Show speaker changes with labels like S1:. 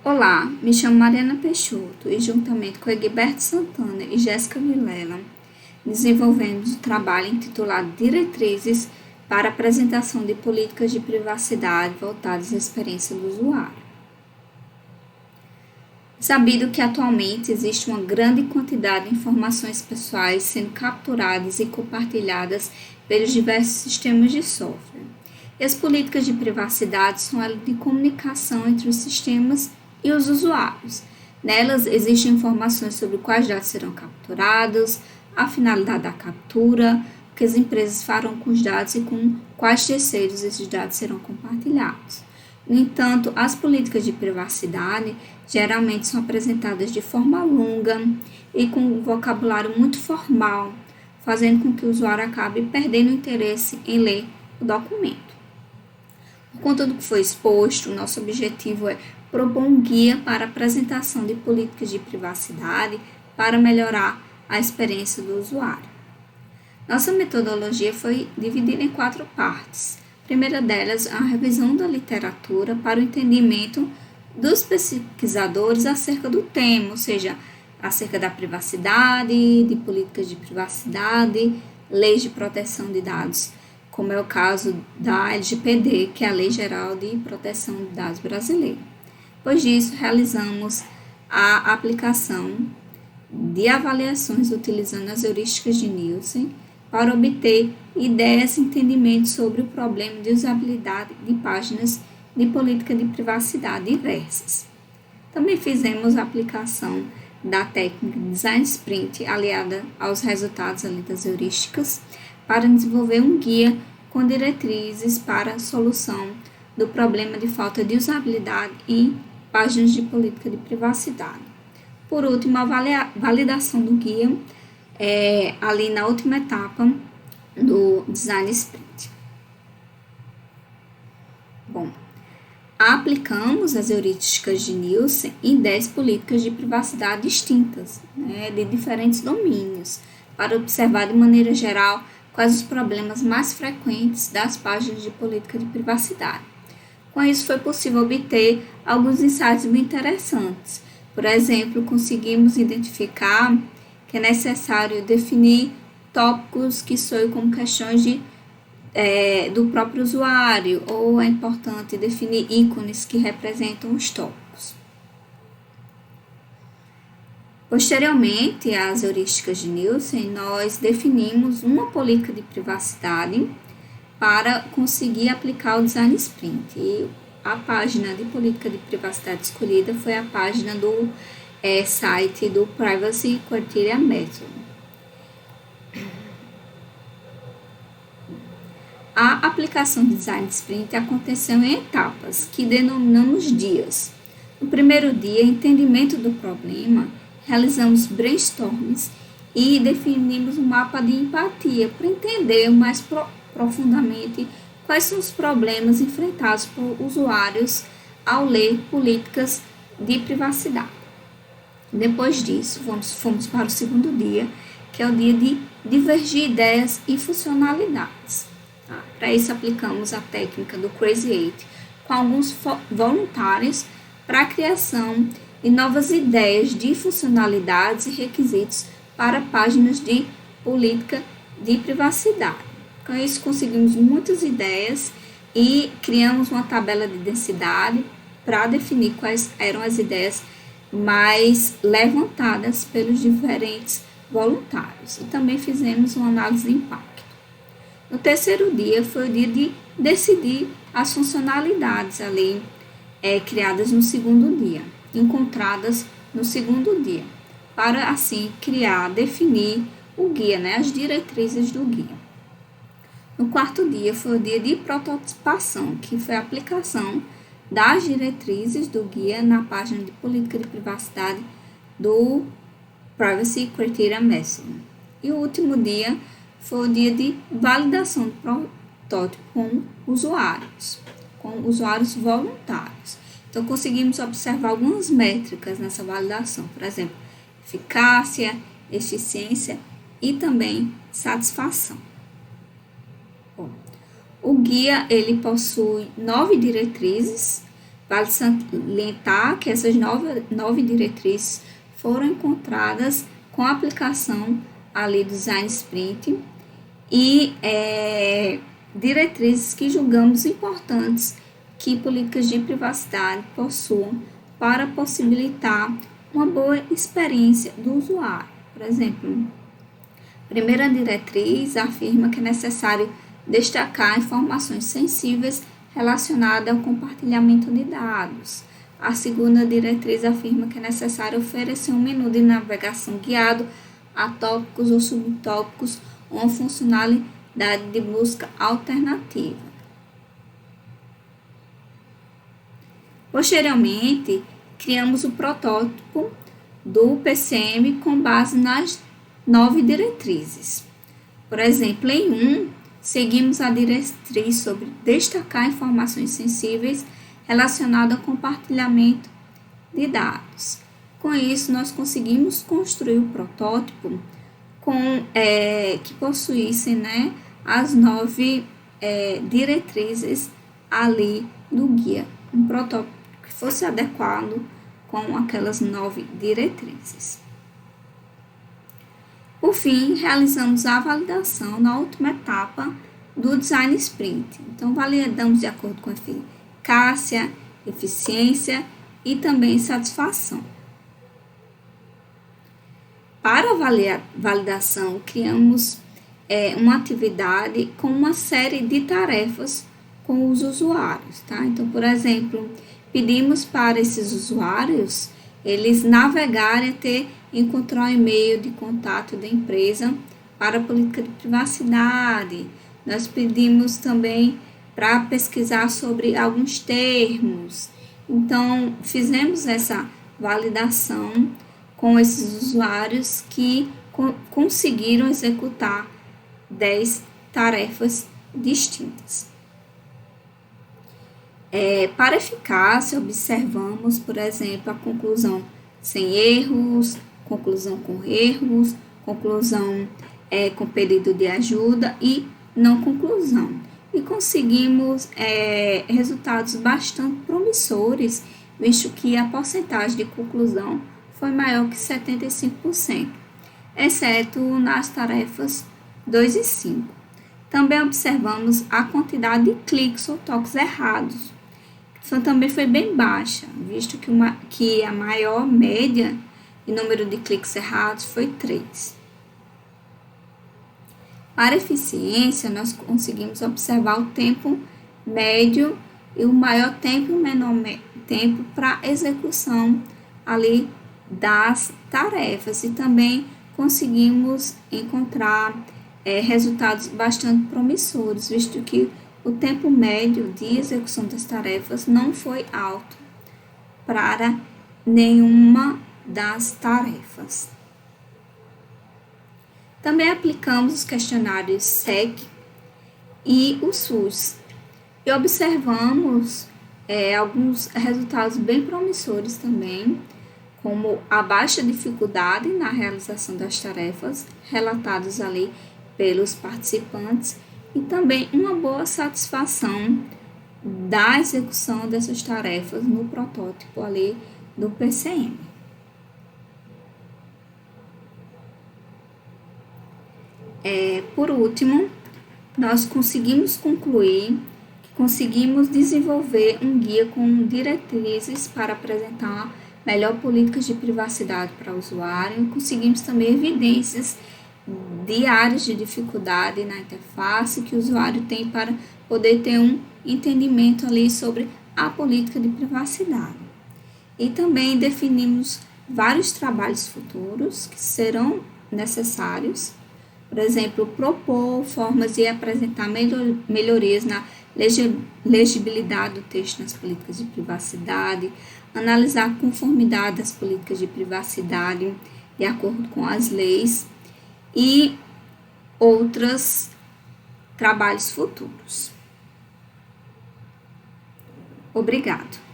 S1: Olá, me chamo Mariana Peixoto e juntamente com Egberto Santana e Jéssica Vilela, desenvolvemos o trabalho intitulado Diretrizes para apresentação de políticas de privacidade voltadas à experiência do usuário. Sabido que atualmente existe uma grande quantidade de informações pessoais sendo capturadas e compartilhadas pelos diversos sistemas de software. E as políticas de privacidade são elas de comunicação entre os sistemas e os usuários. Nelas existem informações sobre quais dados serão capturados, a finalidade da captura, o que as empresas farão com os dados e com quais terceiros esses dados serão compartilhados. No entanto, as políticas de privacidade geralmente são apresentadas de forma longa e com um vocabulário muito formal, fazendo com que o usuário acabe perdendo o interesse em ler o documento. Por conta do que foi exposto, o nosso objetivo é propor um guia para a apresentação de políticas de privacidade para melhorar a experiência do usuário. Nossa metodologia foi dividida em 4 partes. A primeira delas, a revisão da literatura para o entendimento dos pesquisadores acerca do tema, ou seja, acerca da privacidade, de políticas de privacidade, leis de proteção de dados, como é o caso da LGPD, que é a Lei Geral de Proteção de Dados brasileira. Depois disso, realizamos a aplicação de avaliações utilizando as heurísticas de Nielsen para obter ideias e entendimentos sobre o problema de usabilidade de páginas de política de privacidade diversas. Também fizemos a aplicação da técnica de Design Sprint aliada aos resultados das heurísticas para desenvolver um guia com diretrizes para a solução do problema de falta de usabilidade em páginas de política de privacidade. Por último, a validação do guia ali na última etapa do Design Sprint. Bom, aplicamos as heurísticas de Nielsen em 10 políticas de privacidade distintas, de diferentes domínios, para observar de maneira geral quais os problemas mais frequentes das páginas de política de privacidade. Com isso, foi possível obter alguns insights bem interessantes. Por exemplo, conseguimos identificar que é necessário definir tópicos que soem como questões do próprio usuário, ou é importante definir ícones que representam os tópicos. Posteriormente às heurísticas de Nielsen, nós definimos uma política de privacidade para conseguir aplicar o Design Sprint. E a página de política de privacidade escolhida foi a página do site do Privacy Criteria Method. A aplicação do Design Sprint aconteceu em etapas, que denominamos dias. No primeiro dia, entendimento do problema, realizamos brainstorms e definimos um mapa de empatia para entender mais profundamente quais são os problemas enfrentados por usuários ao ler políticas de privacidade. Depois disso, fomos para o segundo dia, que é o dia de divergir ideias e funcionalidades. Para isso, aplicamos a técnica do Crazy 8 com alguns voluntários para a criação de novas ideias de funcionalidades e requisitos para páginas de política de privacidade. Com isso, conseguimos muitas ideias e criamos uma tabela de densidade para definir quais eram as ideias mais levantadas pelos diferentes voluntários. E também fizemos uma análise de impacto. No terceiro dia foi o dia de decidir as funcionalidades ali criadas no segundo dia, encontradas no segundo dia, para assim definir o guia, as diretrizes do guia. No quarto dia foi o dia de prototipação, que foi a aplicação das diretrizes do guia na página de política de privacidade do Privacy Criteria Method. E o último dia foi o dia de validação do protótipo com usuários voluntários. Então, conseguimos observar algumas métricas nessa validação, por exemplo, eficácia, eficiência e também satisfação. Bom, o guia ele possui 9 diretrizes Vale salientar que essas nove diretrizes foram encontradas com a aplicação ali do Design Sprint e diretrizes que julgamos importantes que políticas de privacidade possuam para possibilitar uma boa experiência do usuário. Por exemplo, a primeira diretriz afirma que é necessário destacar informações sensíveis relacionadas ao compartilhamento de dados. A segunda diretriz afirma que é necessário oferecer um menu de navegação guiado a tópicos ou subtópicos ou uma funcionalidade de busca alternativa. Posteriormente, criamos o protótipo do PCM com base nas 9 diretrizes. Por exemplo, em 1, seguimos a diretriz sobre destacar informações sensíveis relacionadas ao compartilhamento de dados. Com isso, nós conseguimos construir o protótipo que possuísse as 9 diretrizes ali do guia. Um protótipo que fosse adequado com aquelas 9 diretrizes. Por fim, realizamos a validação na última etapa do Design Sprint. Então, validamos de acordo com eficácia, eficiência e também satisfação. Para a validação, criamos uma atividade com uma série de tarefas com os usuários, tá? Então, por exemplo, pedimos para esses usuários, eles navegarem até encontrar o e-mail de contato da empresa para a política de privacidade. Nós pedimos também para pesquisar sobre alguns termos. Então, fizemos essa validação com esses usuários que conseguiram executar 10 tarefas distintas. Para eficácia, observamos, por exemplo, a conclusão sem erros, conclusão com erros, conclusão com pedido de ajuda e não conclusão. E conseguimos resultados bastante promissores, visto que a porcentagem de conclusão foi maior que 75%, exceto nas tarefas 2 e 5. Também observamos a quantidade de cliques ou toques errados. Isso também foi bem baixa, visto que a maior média de número de cliques errados foi 3. Para eficiência, nós conseguimos observar o tempo médio e o maior tempo e o menor tempo para execução ali das tarefas e também conseguimos encontrar resultados bastante promissores, visto que o tempo médio de execução das tarefas não foi alto para nenhuma das tarefas. Também aplicamos os questionários SEC e o SUS e observamos alguns resultados bem promissores também, como a baixa dificuldade na realização das tarefas relatadas ali pelos participantes e também uma boa satisfação da execução dessas tarefas no protótipo ali do PCM. Por último, nós conseguimos concluir que conseguimos desenvolver um guia com diretrizes para apresentar melhor políticas de privacidade para o usuário e conseguimos também evidências de áreas de dificuldade na interface que o usuário tem para poder ter um entendimento ali sobre a política de privacidade. E também definimos vários trabalhos futuros que serão necessários, por exemplo, propor formas de apresentar melhorias na legibilidade do texto nas políticas de privacidade, analisar a conformidade das políticas de privacidade de acordo com as leis e outros trabalhos futuros. Obrigado.